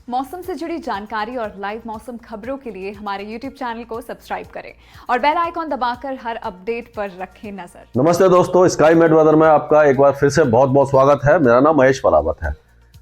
मौसम से जुड़ी जानकारी और लाइव मौसम खबरों के लिए हमारे YouTube चैनल को सब्सक्राइब करें और बेल आइकॉन दबाकर हर अपडेट पर रखें नजर। नमस्ते दोस्तों, स्काई मेट वेदर में आपका एक बार फिर से बहुत बहुत स्वागत है। मेरा नाम महेश पलावत है।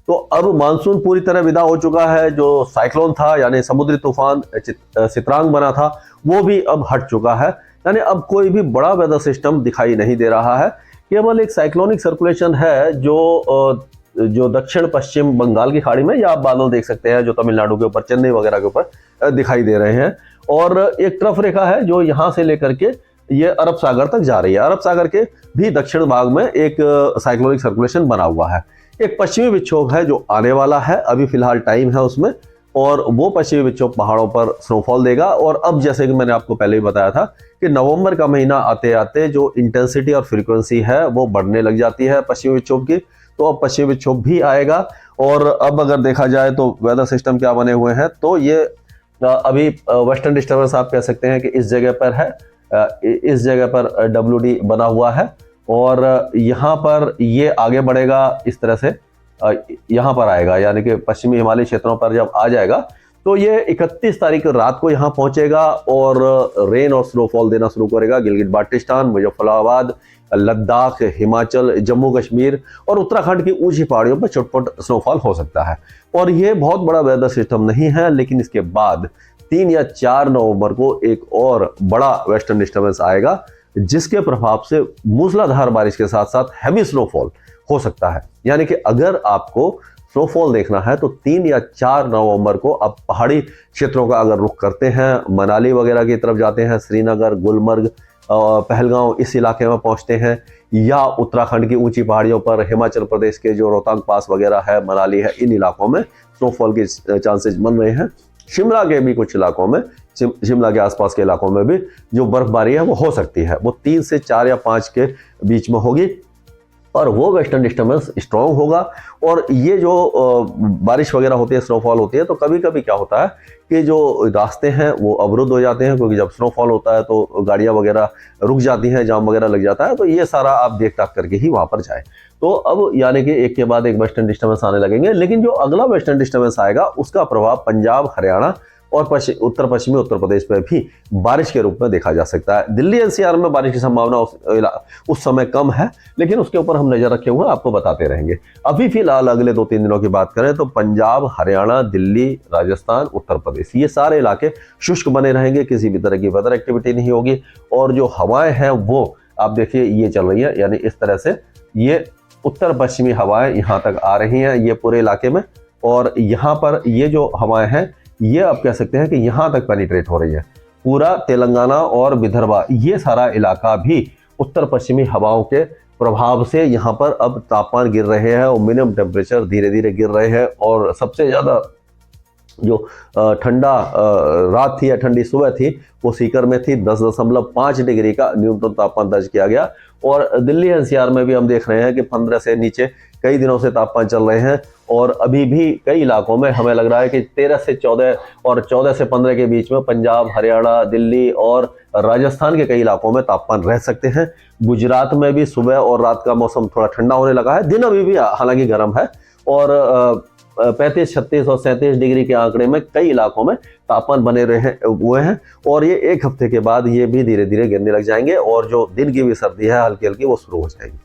तो अब मानसून पूरी तरह विदा हो चुका है। जो साइक्लोन था यानी समुद्री तूफान चित्रांग बना था वो भी अब हट चुका है। यानी अब कोई भी बड़ा वेदर सिस्टम दिखाई नहीं दे रहा है। केवल एक साइक्लोनिक सर्कुलेशन है जो दक्षिण पश्चिम बंगाल की खाड़ी में, या आप बादल देख सकते हैं जो तमिलनाडु के ऊपर, चेन्नई वगैरह के ऊपर दिखाई दे रहे हैं। और एक ट्रफ रेखा है जो यहाँ से लेकर के ये अरब सागर तक जा रही है। अरब सागर के भी दक्षिण भाग में एक साइक्लोनिक सर्कुलेशन बना हुआ है। एक पश्चिमी विक्षोभ है जो आने वाला है, अभी फिलहाल टाइम है उसमें, और वो पश्चिमी विक्षोभ पहाड़ों पर स्नोफॉल देगा। और अब जैसे कि मैंने आपको पहले ही बताया था कि नवंबर का महीना आते आते जो इंटेंसिटी और फ्रीक्वेंसी है वो बढ़ने लग जाती है पश्चिमी विक्षोभ की, तो अब पश्चिमी विक्षोभ भी आएगा। और अब अगर देखा जाए तो वेदर सिस्टम क्या बने हुए हैं, तो ये अभी वेस्टर्न डिस्टर्बेंस आप कह सकते हैं कि इस जगह पर है, इस जगह पर WD बना हुआ है, और यहाँ पर ये आगे बढ़ेगा इस तरह से, यहाँ पर आएगा, यानी कि पश्चिमी हिमालय क्षेत्रों पर जब आ जाएगा तो ये 31 तारीख रात को यहाँ पहुंचेगा और रेन और स्नोफॉल देना शुरू करेगा। गिलगित बाल्टिस्तान, मुजफ्फराबाद, लद्दाख, हिमाचल, जम्मू कश्मीर और उत्तराखंड की ऊंची पहाड़ियों पर चुटपुट स्नोफॉल हो सकता है। और ये बहुत बड़ा वेदर सिस्टम नहीं है, लेकिन इसके बाद 3 या 4 नवंबर को एक और बड़ा वेस्टर्न डिस्टर्बेंस आएगा, जिसके प्रभाव से मूसलाधार बारिश के साथ साथ हैवी स्नोफॉल हो सकता है। यानी कि अगर आपको स्नोफॉल देखना है तो 3 या 4 नवंबर को आप पहाड़ी क्षेत्रों का अगर रुख करते हैं, मनाली वगैरह की तरफ जाते हैं, श्रीनगर, गुलमर्ग, पहलगांव इस इलाके में पहुंचते हैं, या उत्तराखंड की ऊंची पहाड़ियों पर, हिमाचल प्रदेश के जो रोहतांग पास वगैरह है, मनाली है, इन इलाकों में स्नोफॉल के चांसेस बन रहे हैं। शिमला के भी कुछ इलाकों में, शिमला के आसपास के इलाकों में भी जो बर्फबारी है वो हो सकती है, वो 3 से 4 या 5 के बीच में होगी, और वो वेस्टर्न डिस्टर्बेंस स्ट्रॉन्ग होगा। और ये जो बारिश वगैरह होती है, स्नोफॉल होती है, तो कभी कभी क्या होता है कि जो रास्ते हैं वो अवरुद्ध हो जाते हैं, क्योंकि जब स्नोफॉल होता है तो गाड़ियां वगैरह रुक जाती हैं, जाम वगैरह लग जाता है। तो ये सारा आप देख टाक करके ही वहां पर जाए। तो अब यानी कि एक के बाद एक वेस्टर्न डिस्टर्बेंस आने लगेंगे, लेकिन जो अगला वेस्टर्न डिस्टर्बेंस आएगा उसका प्रभाव पंजाब, हरियाणा और उत्तर पश्चिमी उत्तर प्रदेश में भी बारिश के रूप में देखा जा सकता है। दिल्ली NCR में बारिश की संभावना उस समय कम है, लेकिन उसके ऊपर हम नजर रखे हुए आपको बताते रहेंगे। अभी फिलहाल अगले 2-3 दिनों की बात करें तो पंजाब, हरियाणा, दिल्ली, राजस्थान, उत्तर प्रदेश, ये सारे इलाके शुष्क बने रहेंगे, किसी भी तरह की वेदर एक्टिविटी नहीं होगी। और जो हवाएं हैं वो आप देखिए ये चल रही है, यानी इस तरह से ये उत्तर पश्चिमी हवाएं यहाँ तक आ रही हैं ये पूरे इलाके में, और यहाँ पर ये जो हवाएं हैं ये आप कह सकते हैं कि यहाँ तक पेनिट्रेट हो रही है। पूरा तेलंगाना और विदर्भा, ये सारा इलाका भी उत्तर पश्चिमी हवाओं के प्रभाव से यहाँ पर अब तापमान गिर रहे हैं और मिनिमम टेम्परेचर धीरे धीरे गिर रहे हैं। और सबसे ज़्यादा जो ठंडा रात थी या ठंडी सुबह थी वो सीकर में थी, 10.5 डिग्री का न्यूनतम तापमान दर्ज किया गया। और दिल्ली NCR में भी हम देख रहे हैं कि 15 से नीचे कई दिनों से तापमान चल रहे हैं, और अभी भी कई इलाकों में हमें लग रहा है कि 13 से 14 और 14 से 15 के बीच में पंजाब, हरियाणा, दिल्ली और राजस्थान के कई इलाकों में तापमान रह सकते हैं। गुजरात में भी सुबह और रात का मौसम थोड़ा ठंडा होने लगा है, दिन अभी भी हालांकि गर्म है, और 35, 36 और 37 डिग्री के आंकड़े में कई इलाकों में तापमान बने रहे हुए हैं। और ये एक हफ्ते के बाद ये भी धीरे धीरे गिरने लग जाएंगे, और जो दिन की भी सर्दी है हल्की हल्की वो शुरू हो जाएगी।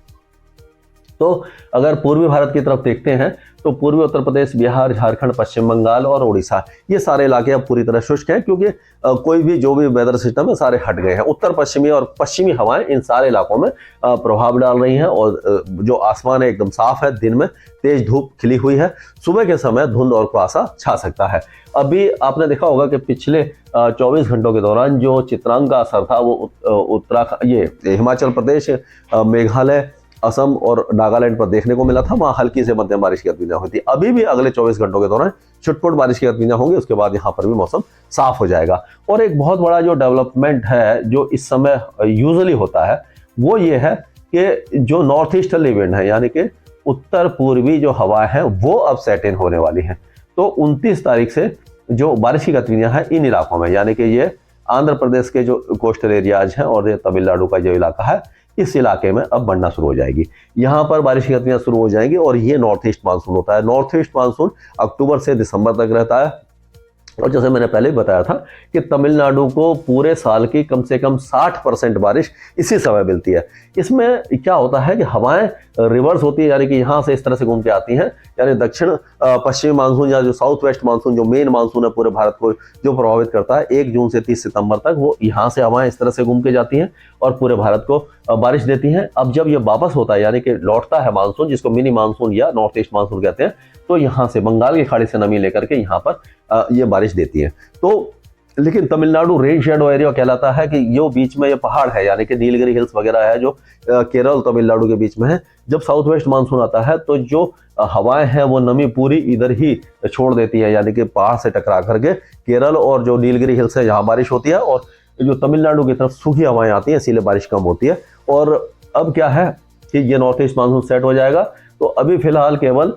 तो अगर पूर्वी भारत की तरफ देखते हैं तो पूर्वी उत्तर प्रदेश, बिहार, झारखंड, पश्चिम बंगाल और उड़ीसा, ये सारे इलाके अब पूरी तरह शुष्क हैं, क्योंकि कोई भी जो भी वेदर सिस्टम है सारे हट गए हैं। उत्तर पश्चिमी और पश्चिमी हवाएं इन सारे इलाकों में प्रभाव डाल रही हैं, और जो आसमान है एकदम साफ है, दिन में तेज धूप खिली हुई है, सुबह के समय धुंध और कुहासा छा सकता है। अभी आपने देखा होगा कि पिछले 24 घंटों के दौरान जो चित्रांग का असर था वो उत्तराखंड, ये हिमाचल प्रदेश, मेघालय, असम और नागालैंड पर देखने को मिला था। वहां हल्की से मध्यम बारिश की गतिविधियां हुई थी। अभी भी अगले 24 घंटों के दौरान छुटपुट बारिश की गतिविधियां होंगी, उसके बाद यहाँ पर भी मौसम साफ हो जाएगा। और एक बहुत बड़ा जो डेवलपमेंट है जो इस समय यूजुअली होता है वो ये है कि जो नॉर्थ ईस्टर्ली विंड है, यानी कि उत्तर पूर्वी जो हवा है वो अब सेट इन होने वाली है। तो 29 तारीख से जो बारिश की गतिविधियां हैं इन इलाकों में, यानी कि ये आंध्र प्रदेश के जो कोस्टल एरियाज हैं और ये तमिलनाडु का जो इलाका है, इस इलाके में अब बढ़ना शुरू हो जाएगी। यहाँ पर बारिश की गतिविधियां शुरू हो जाएंगी और ये नॉर्थ ईस्ट मानसून होता है। नॉर्थ ईस्ट मानसून अक्टूबर से दिसंबर तक रहता है और जैसे मैंने पहले ही बताया था कि तमिलनाडु को पूरे साल की कम से कम 60% बारिश इसी समय मिलती है। इसमें क्या होता है कि हवाएं रिवर्स होती है, यानी कि यहाँ से इस तरह से घूम के आती हैं, यानी दक्षिण पश्चिमी मानसून या जो साउथ वेस्ट मानसून जो मेन मानसून है पूरे भारत को जो प्रभावित करता है 1 जून से 30 सितंबर तक, वो यहाँ से हवाएं इस तरह से घूम के जाती हैं और पूरे भारत को बारिश देती हैं। अब जब ये वापस होता है यानी कि लौटता है मानसून, जिसको मिनी मानसून या नॉर्थ ईस्ट मानसून कहते हैं, तो यहाँ से बंगाल की खाड़ी से नमी लेकर के यहाँ पर ये बारिश देती है। तो लेकिन तमिलनाडु रेन शेडो एरिया कहलाता है कि जो बीच में ये पहाड़ है यानी कि नीलगिरी हिल्स वगैरह है जो केरल तमिलनाडु के बीच में है। जब साउथ वेस्ट मानसून आता है तो जो हवाएं हैं वो नमी पूरी इधर ही छोड़ देती है, यानी कि पहाड़ से टकरा करके केरल और जो नीलगिरी हिल्स है यहाँ बारिश होती है और जो तमिलनाडु की तरफ सूखी हवाएं आती हैं, इसीलिए बारिश कम होती है। और अब क्या है कि ये नॉर्थ ईस्ट मानसून सेट हो जाएगा। तो अभी फिलहाल केवल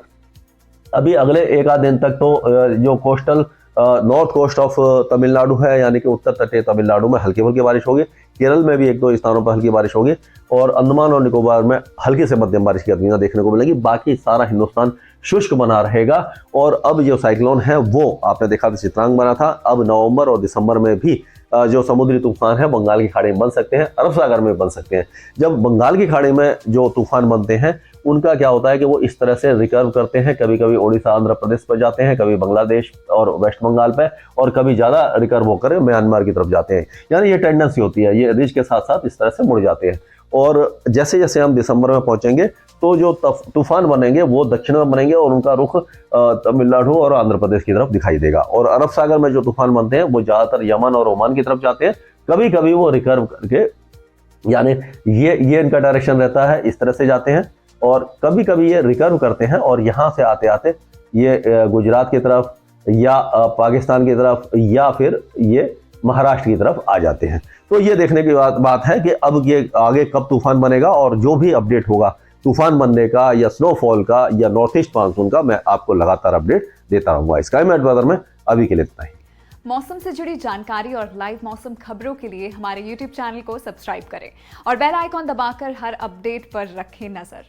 अभी अगले 1 आध दिन तक तो जो coastal north coast of Tamil Nadu है यानी कि उत्तर तटीय तमिलनाडु में हल्की फुल्की बारिश होगी, केरल में भी 1-2 स्थानों पर हल्की बारिश होगी और अंडमान और निकोबार में हल्की से मध्यम बारिश की गतिविधियां देखने को मिलेगी। बाकी सारा हिंदुस्तान शुष्क बना रहेगा। और अब जो साइक्लोन है वो आपने देखा था चित्रांग बना था, अब नवंबर और दिसंबर में भी जो समुद्री तूफान है बंगाल की खाड़ी में बन सकते हैं, अरब सागर में बन सकते हैं। जब बंगाल की खाड़ी में जो तूफान बनते हैं उनका क्या होता है कि वो इस तरह से रिकर्व करते हैं, कभी कभी उड़ीसा आंध्र प्रदेश पर जाते हैं, कभी बांग्लादेश और वेस्ट बंगाल पे, और कभी ज़्यादा रिकर्व होकर म्यांमार की तरफ जाते हैं। यानी ये टेंडेंसी होती है, ये रिज के साथ साथ इस तरह से मुड़ जाते हैं। और जैसे जैसे हम दिसंबर में पहुंचेंगे तो जो तूफान बनेंगे वो दक्षिण में बनेंगे और उनका रुख तमिलनाडु और आंध्र प्रदेश की तरफ दिखाई देगा। और अरब सागर में जो तूफान बनते हैं वो ज़्यादातर यमन और ओमान की तरफ जाते हैं, कभी कभी वो रिकर्व करके, यानी ये इनका डायरेक्शन रहता है, इस तरह से जाते हैं और कभी कभी ये रिकर्व करते हैं और यहाँ से आते आते ये गुजरात की तरफ या पाकिस्तान की तरफ या फिर ये महाराष्ट्र की तरफ आ जाते हैं। तो ये देखने की बात है कि अब ये आगे कब तूफान बनेगा और जो भी अपडेट होगा तूफान बनने का या स्नोफॉल का या नॉर्थ ईस्ट मानसून का, मैं आपको लगातार अपडेट देता रहूंगा। स्काई मैट वेदर में अभी के लिए इतना ही। मौसम से जुड़ी जानकारी और लाइव मौसम खबरों के लिए हमारे YouTube चैनल को सब्सक्राइब करें और बेल आइकॉन दबाकर हर अपडेट पर रखें नजर।